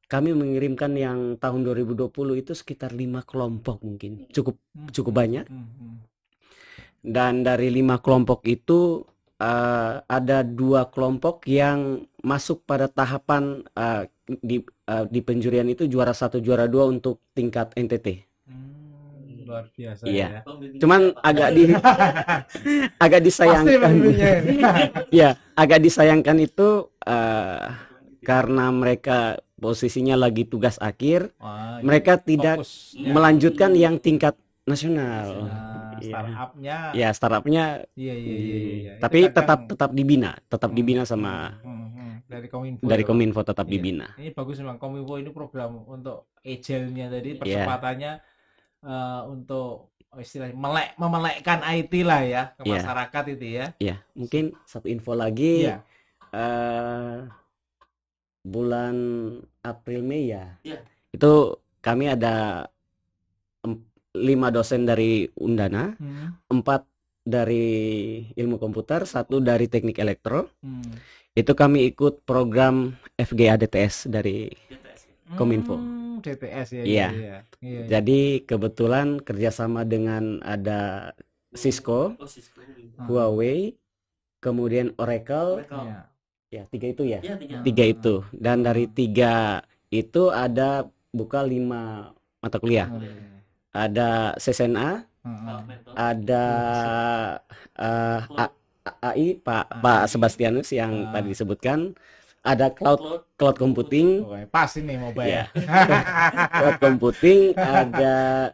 kami mengirimkan yang tahun 2020 itu sekitar 5 kelompok, mungkin cukup banyak. Dan dari 5 kelompok itu ada 2 kelompok yang masuk pada tahapan di penjurian itu juara 1, juara 2 untuk tingkat NTT. Luar biasa iya. Ya. Cuman agak disayangkan. Ya, agak disayangkan itu karena mereka posisinya lagi tugas akhir, mereka tidak melanjutkan yang tingkat nasional. Startupnya. Ya, startupnya. Iya. Tapi tetap dibina sama dari Kominfo tetap dibina. Ini bagus memang, Kominfo ini program untuk agile-nya tadi, percepatannya untuk istilahnya memelekkan IT lah ya ke masyarakat itu ya. Iya, mungkin satu info lagi. bulan April Mei ya. Iya. Itu kami ada 5 dosen dari Undana, 4 dari ilmu komputer, 1 dari teknik elektro. Itu kami ikut program FGA DTS dari Kominfo. DTS ya. Iya. Iya. Jadi kebetulan kerjasama dengan ada Cisco, Huawei, kemudian Oracle. Iya. Ya, 3 itu ya. Iya, 3 itu. Dan dari 3 itu ada buka 5 mata kuliah. Ada CCNA, ada AI Pak Sebastianus yang tadi disebutkan, ada cloud computing. Oh, pas ini mobile. Ya. Cloud computing, ada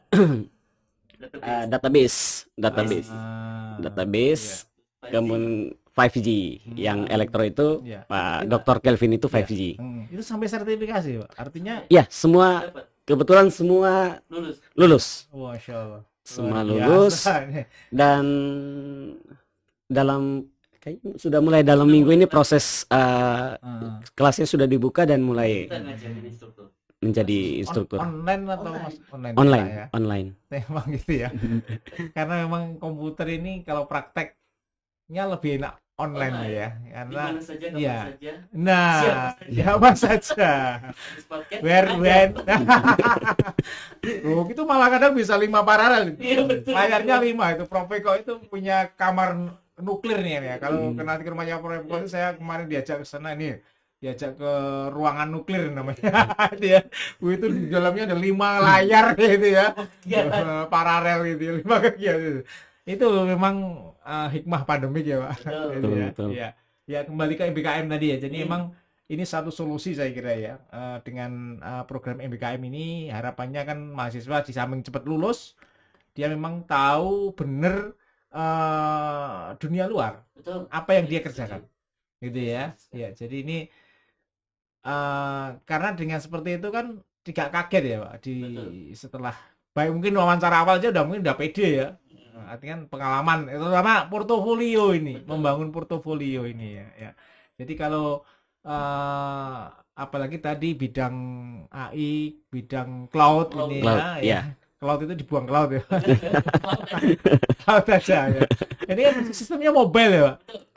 database, kemudian 5G yang elektro itu Pak Dr. Kelvin itu 5G. Itu sampai sertifikasi, Pak. Artinya ya semua kebetulan semua lulus. Masya Allah. Semua lulus dan dalam kayaknya sudah mulai dalam minggu ini proses kelasnya sudah dibuka dan mulai menjadi instruktur. Online atau online? Ya? Online. Memang gitu ya. Karena memang komputer ini kalau prakteknya lebih enak online ya, karena saja, ya. saja. Nah, siapa saja. When itu malah kadang bisa 5 paralel. Iya, betul. Layarnya 5 itu. Prof Eko itu punya kamar nuklir nih ya. Kalau nanti ke rumahnya Prof Eko itu saya kemarin diajak ke sana nih. Diajak ke ruangan nuklir namanya. Itu ya. Itu di dalamnya ada 5 layar gitu ya. Paralel gitu, 5 kegiatan. Itu memang hikmah pandemik ya Pak. Betul. Ya kembali ke MBKM tadi ya. Jadi memang ini satu solusi saya kira ya. Dengan program MBKM ini harapannya kan mahasiswa di samping cepat lulus, dia memang tahu benar dunia luar. Betul. Apa yang dia kerjakan. Gitu ya. Ya, jadi ini karena dengan seperti itu kan tidak kaget ya Pak setelah baik mungkin wawancara awal aja udah pede ya. Artinya pengalaman itu sama portofolio ini, membangun portofolio ini ya. Jadi kalau apalagi tadi bidang AI, bidang cloud ini ya. Cloud itu dibuang ke laut ya. Cloud aja ya. Ini kan sistemnya mobile ya, Pak.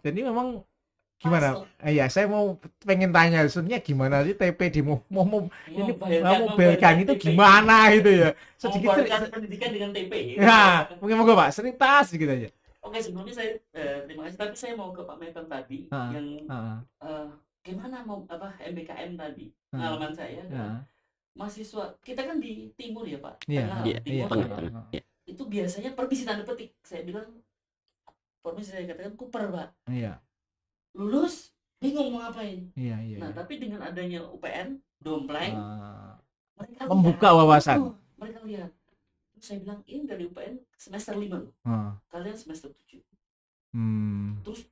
Jadi memang gimana? Saya pengen tanya sebenarnya gimana sih TP di mobile gang itu gimana gitu ya? Sedikit pendidikan dengan TP. Nah, mungkin Pak cerita sedikit aja. Oke, sebelumnya saya terima kasih, tapi saya mau ke Pak Meton tadi yang gimana mau MBKM tadi pengalaman saya kan mahasiswa kita kan di timur ya Pak, tengah. Itu biasanya permisi tanda petik saya bilang permisi saya katakan kuper Pak. Iya. Lulus bingung mau ngapain. Nah tapi dengan adanya UPN dompleng mereka membuka wawasan. Mereka lihat. Terus saya bilang ini dari UPN semester 5 loh. Kalian semester 7. Terus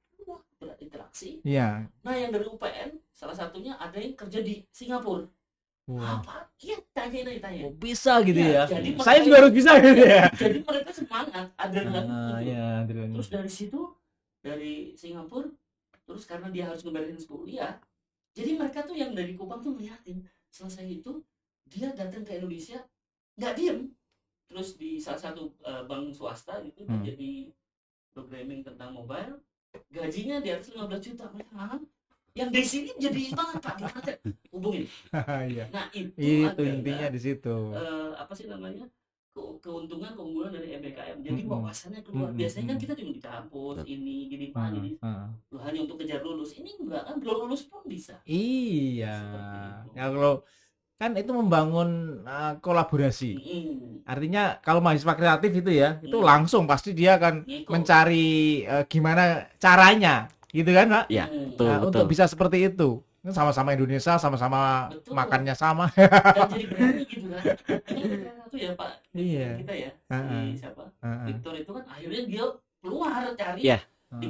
berinteraksi. Iya. Nah yang dari UPN salah satunya ada yang kerja di Singapura. Apa? Iya tanya. Oh, bisa gitu ya. Saya juga harus bisa gitu ya. Jadi mereka semangat adrenalin. Terus dari situ dari Singapura terus karena dia harus ngeberesin kuliah, jadi mereka tuh yang dari Kupang tuh ngeliatin. Selesai itu dia datang ke Indonesia nggak diem, terus di salah satu bank swasta gitu jadi programming tentang mobile, gajinya di atas 15 juta. Mereka yang di sini jadi banget Pak, gimana hubungin. Nah itu intinya di situ. Apa sih namanya? Keunggulan dari MBKM. Jadi wawasannya keluar. Biasanya kan kita cuma di kampus ini gini Pak, jadi hanya untuk kejar lulus. Ini enggak kan, belum lulus pun bisa. Iya. Ya kalau kan itu membangun kolaborasi. Artinya kalau mahasiswa kreatif itu ya, itu langsung pasti dia akan mencari gimana caranya, gitu kan Pak? Iya, betul. Untuk bisa seperti itu. Sama-sama Indonesia, sama-sama makannya sama. Dan jadi berani gitu kan. Itu ya Pak. Iya. Kita ya. Si siapa? Victor itu kan akhirnya dia keluar cari di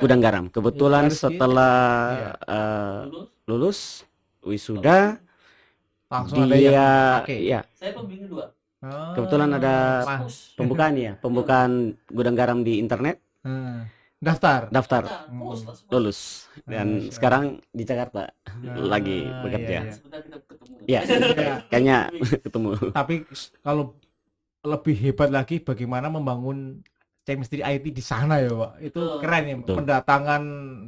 Gudang Garam. Kebetulan setelah lulus wisuda langsung dia saya pembimbing 2. Kebetulan ada pembukaan Gudang Garam di internet. Daftar. Lulus dan sekarang di Jakarta lagi bekerja. Ya, kayaknya ketemu. Tapi kalau lebih hebat lagi bagaimana membangun chemistry IT di sana ya Pak, itu keren ya. Mendatangkan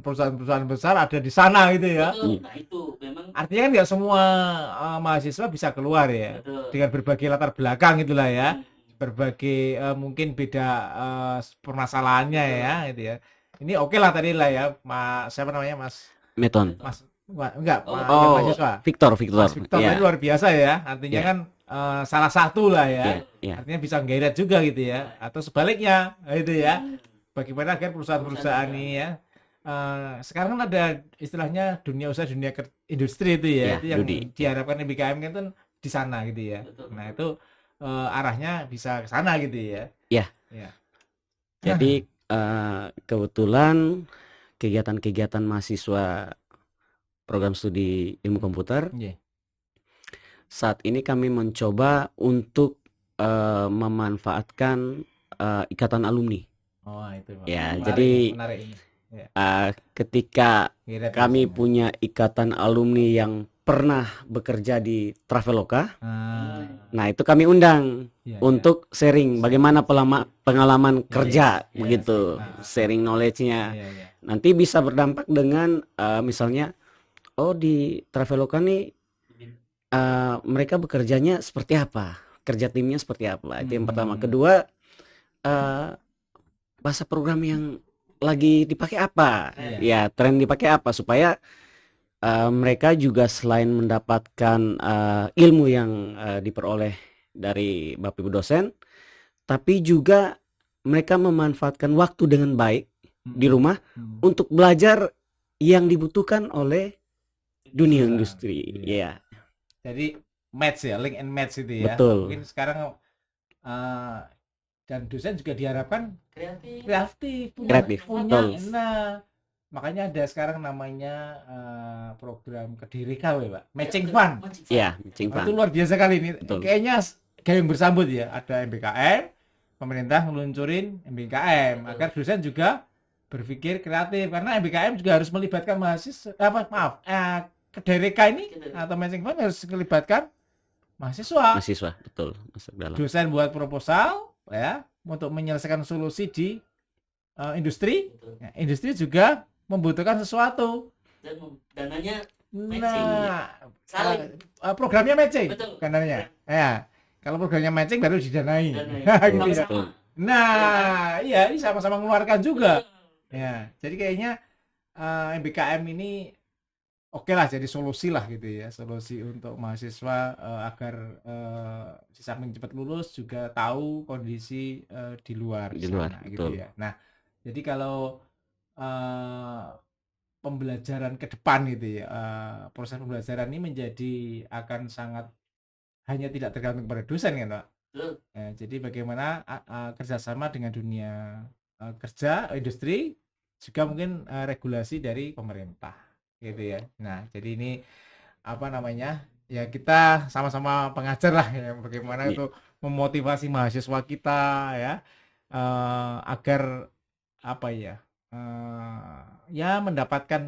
perusahaan-perusahaan besar ada di sana gitu ya. Nah itu memang artinya kan nggak semua mahasiswa bisa keluar ya. Dengan berbagai latar belakang itulah ya. Berbagai mungkin beda permasalahannya ya gitu ya. Ini oke lah tadi lah ya, siapa namanya Mas Meton. Enggak, mahasiswa. Victor. Mas Victor ini luar biasa ya. Artinya kan salah satu lah ya. Artinya bisa nggeret juga gitu ya. Atau sebaliknya gitu ya. Bagaimana agar perusahaan-perusahaan ini ya. Sekarang kan ada istilahnya dunia usaha, dunia industri itu ya. Itu yang diharapkan MBKM kan di sana gitu ya. Nah itu arahnya bisa ke sana gitu ya. Iya. Jadi kebetulan kegiatan-kegiatan mahasiswa program studi ilmu komputer saat ini kami mencoba untuk memanfaatkan ikatan alumni. Itu ya menarik, jadi menarik ini. Ketika kami punya ikatan alumni yang pernah bekerja di Traveloka, nah itu kami undang untuk sharing bagaimana pengalaman kerja begitu, sharing knowledge-nya. Nanti bisa berdampak dengan misalnya, di Traveloka nih mereka bekerjanya seperti apa, kerja timnya seperti apa. Itu yang pertama. Kedua, bahasa program yang lagi dipakai apa, ya tren dipakai apa, supaya mereka juga selain mendapatkan ilmu yang diperoleh dari Bapak Ibu dosen, tapi juga mereka memanfaatkan waktu dengan baik di rumah untuk belajar yang dibutuhkan oleh dunia industri. Jadi match ya, link and match itu ya. Betul. Mungkin sekarang dan dosen juga diharapkan kreatif. Punya. Nah, makanya ada sekarang namanya program Kediri KW, Pak. Matching Fund. Iya, matching fund. Itu luar biasa kali ini. Betul. Kayaknya gayung bersambut ya. Ada MBKM, pemerintah ngeluncurin MBKM agar dosen juga berpikir kreatif, karena MBKM juga harus melibatkan mahasiswa. Kediri ini atau matching fund harus melibatkan mahasiswa. Betul. Masuk dalam. Dosen buat proposal ya untuk menyelesaikan solusi di industri. Ya, industri juga membutuhkan sesuatu dan dananya matching. Programnya matching. Betul. Dananya. Ya. Kalau programnya matching baru didanai. Gitu ya. Nah, iya ini sama-sama mengeluarkan juga. Ya, jadi kayaknya MBKM ini oke lah, jadi solusi lah gitu ya, solusi untuk mahasiswa agar di samping cepat lulus juga tahu kondisi di luar sana, gitu ya. Nah, jadi kalau pembelajaran ke depan gitu ya, proses pembelajaran ini menjadi akan sangat hanya tidak tergantung pada dosen kan Pak. Ya, jadi bagaimana kerjasama dengan dunia kerja, industri, juga mungkin regulasi dari pemerintah gitu ya. Nah, jadi ini apa namanya? Ya kita sama-sama pengajar lah ya, bagaimana untuk memotivasi mahasiswa kita ya agar apa ya? Ya mendapatkan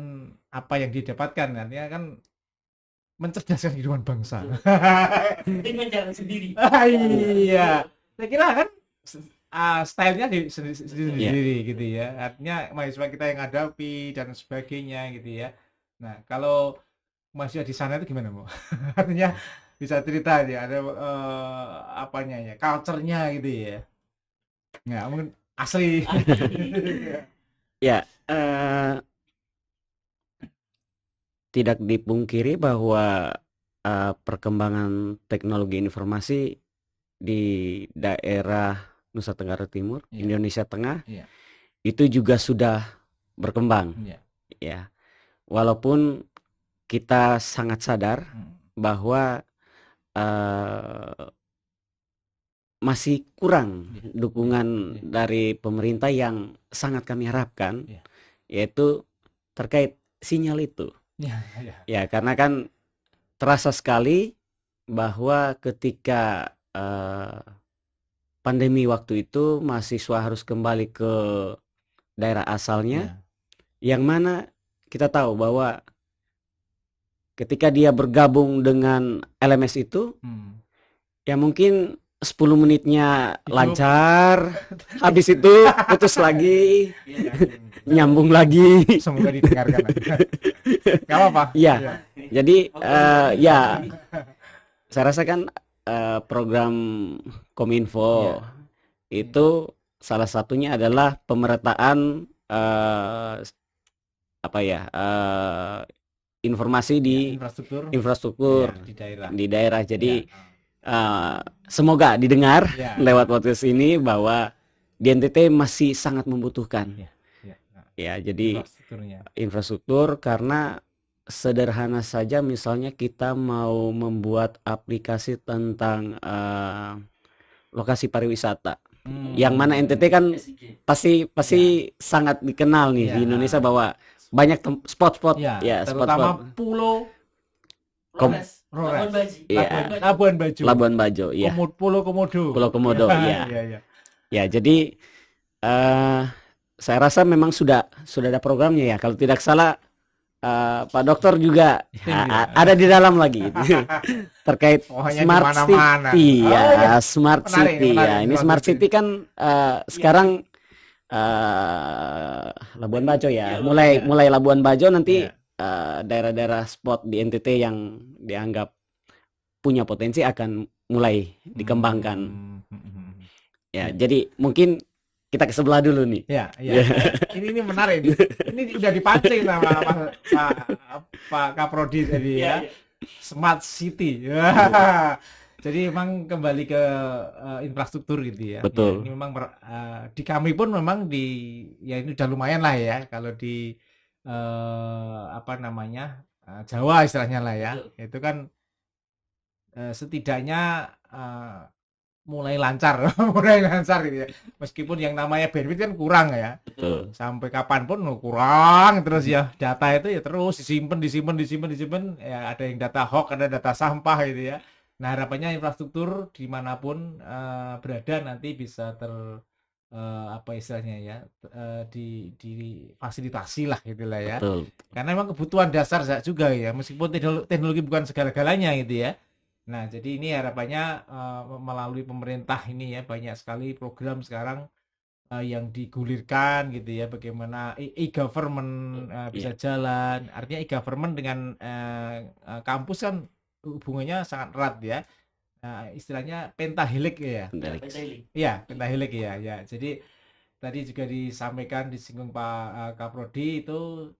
apa yang didapatkan, artinya kan mencerdaskan kehidupan bangsa. Dengan cara sendiri. Iya. Saya kira kan stylenya sendiri gitu ya. Artinya mahasiswa kita yang hadapi dan sebagainya gitu ya. Nah, kalau mahasiswa di sana itu gimana, Bu? Artinya bisa cerita ya, ada apanya ya, culture-nya gitu ya. Nggak, mungkin asli. Ya, tidak dipungkiri bahwa perkembangan teknologi informasi di daerah Nusa Tenggara Timur, Indonesia Tengah, itu juga sudah berkembang. Ya, walaupun kita sangat sadar bahwa masih kurang dukungan dari pemerintah yang sangat kami harapkan, yaitu terkait sinyal itu. Ya, karena kan terasa sekali bahwa ketika pandemi waktu itu mahasiswa harus kembali ke daerah asalnya, yang mana kita tahu bahwa ketika dia bergabung dengan LMS itu, ya mungkin 10 menitnya lancar, habis itu putus lagi, nyambung lagi. Semoga didengarkan. Gak apa-apa. Ya, jadi ya, saya rasa kan program Kominfo itu salah satunya adalah pemerataan informasi di infrastruktur di daerah. Jadi semoga didengar lewat podcast ini bahwa di NTT masih sangat membutuhkan. Ya, jadi infrastruktur, karena sederhana saja misalnya kita mau membuat aplikasi tentang lokasi pariwisata. Yang mana NTT kan pasti sangat dikenal nih di Indonesia bahwa banyak spot-spot terutama spot-spot. Pulau Labuan Bajo, ya. Pulau Komodo, ya. Ya, jadi saya rasa memang sudah ada programnya ya. Kalau tidak salah Pak Dokter juga ada di dalam lagi terkait Smart City ya, Smart City ya. Ini Smart City kan sekarang Labuan Bajo ya. Mulai Labuan Bajo nanti daerah-daerah spot di NTT yang dianggap punya potensi akan mulai dikembangkan. Ya, jadi mungkin kita ke sebelah dulu nih. Ya. Ini menarik. Ini udah dipancing sama Pak Kaprodi tadi ya. Smart City. Jadi memang kembali ke infrastruktur gitu ya. Betul. Ini memang di kami pun memang ya ini udah lumayan lah ya kalau di Jawa istilahnya lah ya. Itu kan setidaknya mulai lancar gitu ya. Meskipun yang namanya bandwidth kan kurang ya. Betul. Sampai kapanpun kurang terus ya. Data itu ya terus disimpan ya, ada yang data hoax, ada data sampah gitu ya. Nah, harapannya infrastruktur dimanapun berada nanti bisa istilahnya ya, difasilitasi lah gitulah ya. Betul. Karena memang kebutuhan dasar juga ya, meskipun teknologi bukan segala-galanya gitu ya. Nah, jadi ini harapannya melalui pemerintah ini ya, banyak sekali program sekarang yang digulirkan gitu ya, bagaimana e-government bisa jalan. Artinya e-government dengan kampus kan hubungannya sangat erat ya. Istilahnya pentahelik ya. Iya, pentahelik ya. Jadi tadi juga disinggung Pak Kaprodi itu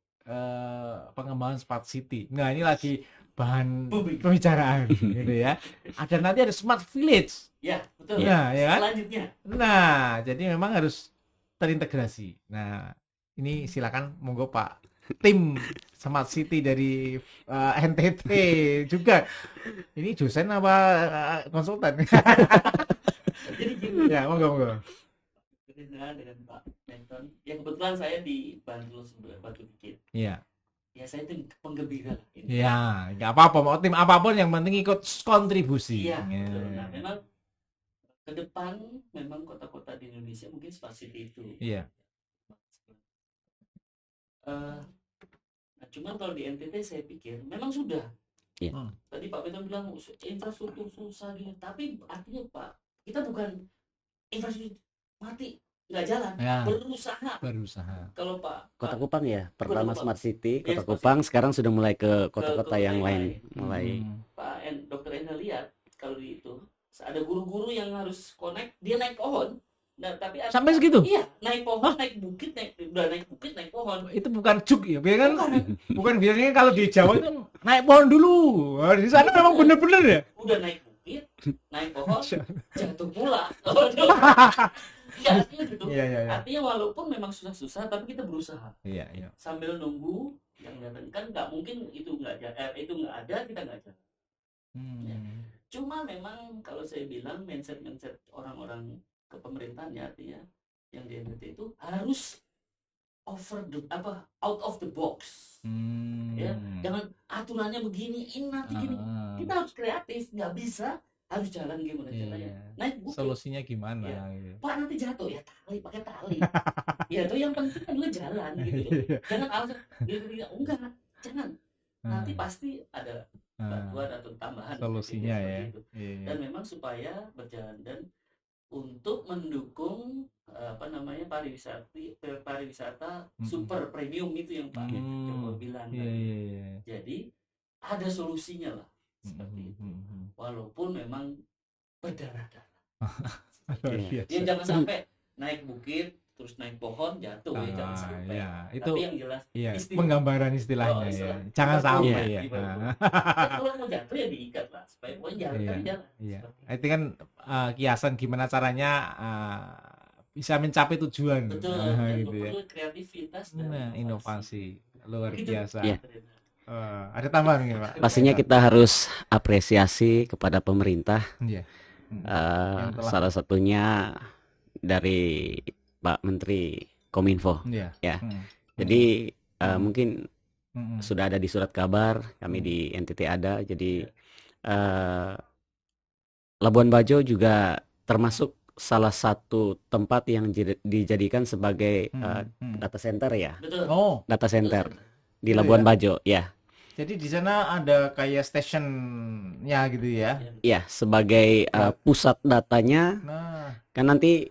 pengembangan Smart City. Nah, ini lagi bahan pembicaraan gitu ya. Nanti ada Smart Village. Ya, betul. Nah, ya kan? Selanjutnya. Nah, jadi memang harus terintegrasi. Nah, ini silakan monggo Pak tim Smart City dari NTT juga. Ini dosen apa konsultan? Jadi gini. Ya, monggo. Dengan Pak Benton. Ya kebetulan saya di Bantul Batu Bukit. Iya. Ya saya itu penggembira. Ya, nggak apa-apa, mau tim apapun yang penting ikut kontribusi. Iya, betul. Nah, memang ke depan memang kota-kota di Indonesia mungkin Smart City itu. Iya. Nah, cuman kalau di NTT saya pikir memang sudah. Iya. Tadi Pak Benton bilang infrastruktur susah gitu, tapi artinya Pak, kita bukan infrastruktur mati nggak jalan, berusaha. Kalau Kota Kupang ya, pertama Smart City, Kota Kupang, sekarang sudah mulai ke kota-kota yang lain. Pak Dokter Enda lihat kalau di itu ada guru-guru yang harus connect, dia naik pohon. Nah, tapi sampai segitu? Iya, naik pohon, naik bukit, naik pohon. Itu bukan juk ya, bukan biasanya kalau di Jawa itu naik pohon dulu. Di sana memang bener-bener ya. Udah naik bukit, naik pohon, jatuh pula. Ya, artinya gitu. Iya. Artinya walaupun memang susah-susah, tapi kita berusaha. Iya. Sambil nunggu yang datang, kan nggak mungkin itu nggak ada, kita nggak jalan. Ya. Cuma memang kalau saya bilang mindset orang-orang kepemerintahan ya, artinya yang di NTT itu harus out of the box. Ya, jangan aturannya begini, nanti gini. Kita harus kreatif, nggak bisa harus jalan gimana caranya, naik bukit. Solusinya gimana? Ya. Gitu. Pak nanti jatuh ya tali, pakai tali. Ya itu yang penting adalah jalan gitu loh. Jangan alasan enggak, jangan. Nanti pasti ada bantuan atau tambahan solusinya ya. Dan memang supaya berjalan dan untuk mendukung pariwisata super premium itu yang Pak Joko bilang tadi. Jadi ada solusinya lah seperti itu. Walaupun memang berdarah-darah. Dia jangan sampai naik bukit terus naik pohon jatuh ya, jangan sampai. Itu tapi yang jelas penggambaran istilahnya ya. Jangan sampai ya. Kalau mau jatuh ya diikat lah supaya mau jalan jalan. Itu kan kiasan gimana caranya bisa mencapai tujuan. Betul, gitu ya. Perlu kreativitas dan inovasi luar biasa. Ya. Ada tambahan nggak Pak? Pastinya kita harus apresiasi kepada pemerintah. Salah satunya dari Pak Menteri Kominfo. Ya. Jadi mungkin sudah ada di surat kabar, kami di NTT ada. Jadi Labuan Bajo juga termasuk salah satu tempat yang dijadikan sebagai data center ya. Betul. Data center di Labuan Bajo ya. Jadi di sana ada kayak stationnya gitu ya? Iya, sebagai pusat datanya. Kan nanti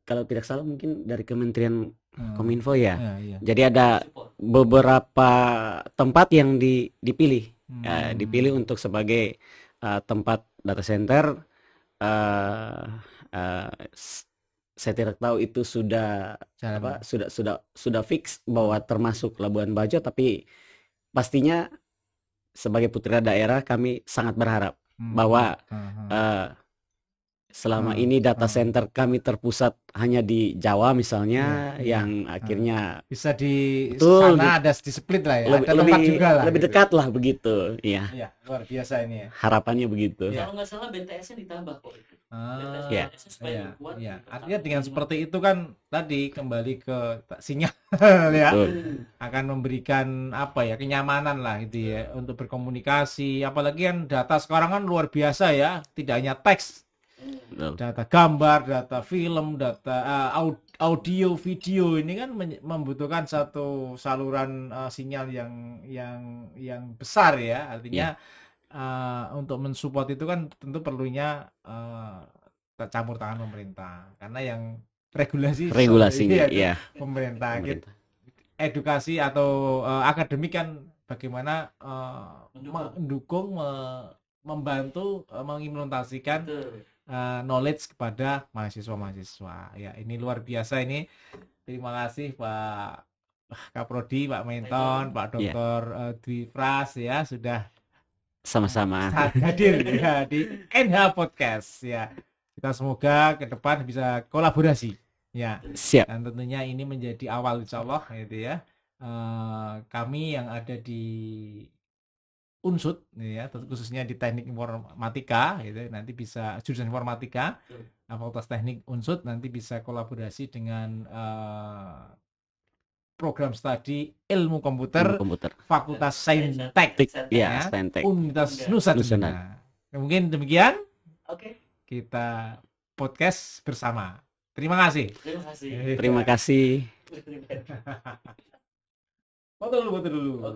kalau tidak salah mungkin dari Kementerian Kominfo ya. Jadi ada beberapa tempat yang dipilih, dipilih untuk sebagai tempat data center. Saya tidak tahu itu sudah sudah fix bahwa termasuk Labuan Bajo, tapi pastinya sebagai putra daerah kami sangat berharap bahwa selama ini data center kami terpusat hanya di Jawa misalnya, yang akhirnya bisa di sana ada di split lah ya, ada tempat juga lah, lebih dekat lah begitu. Iya, luar biasa ini ya. Harapannya begitu. Kalau nggak salah BTS-nya ditambah kok itu. Artinya dengan seperti itu kan tadi kembali ke sinyal ya, akan memberikan kenyamanan lah gitu ya untuk berkomunikasi. Apalagi kan data sekarang kan luar biasa ya, tidak hanya teks, data gambar, data film, data audio, video, ini kan membutuhkan satu saluran sinyal yang besar ya. Artinya untuk mensupport itu kan tentu perlunya campur tangan pemerintah, karena yang regulasinya ya pemerintah. Edukasi atau akademik kan bagaimana mendukung, membantu mengimplementasikan knowledge kepada mahasiswa-mahasiswa. Ya, ini luar biasa ini. Terima kasih Pak Kaprodi, Pak Menton, Pak Dr. Dwi Pras ya, sudah sama-sama hadir ya di NH Podcast ya. Kita semoga ke depan bisa kolaborasi ya. Siap. Dan tentunya ini menjadi awal insyaallah gitu ya. Kami yang ada di Unsud ya, khususnya di Teknik Informatika gitu, nanti bisa jurusan Informatika, Fakultas Teknik Unsud nanti bisa kolaborasi dengan program studi ilmu komputer, Fakultas Saintek ya, Universitas Nusa Tenggara. Mungkin demikian. Kita podcast bersama. Terima kasih. Terima kasih. Foto dulu.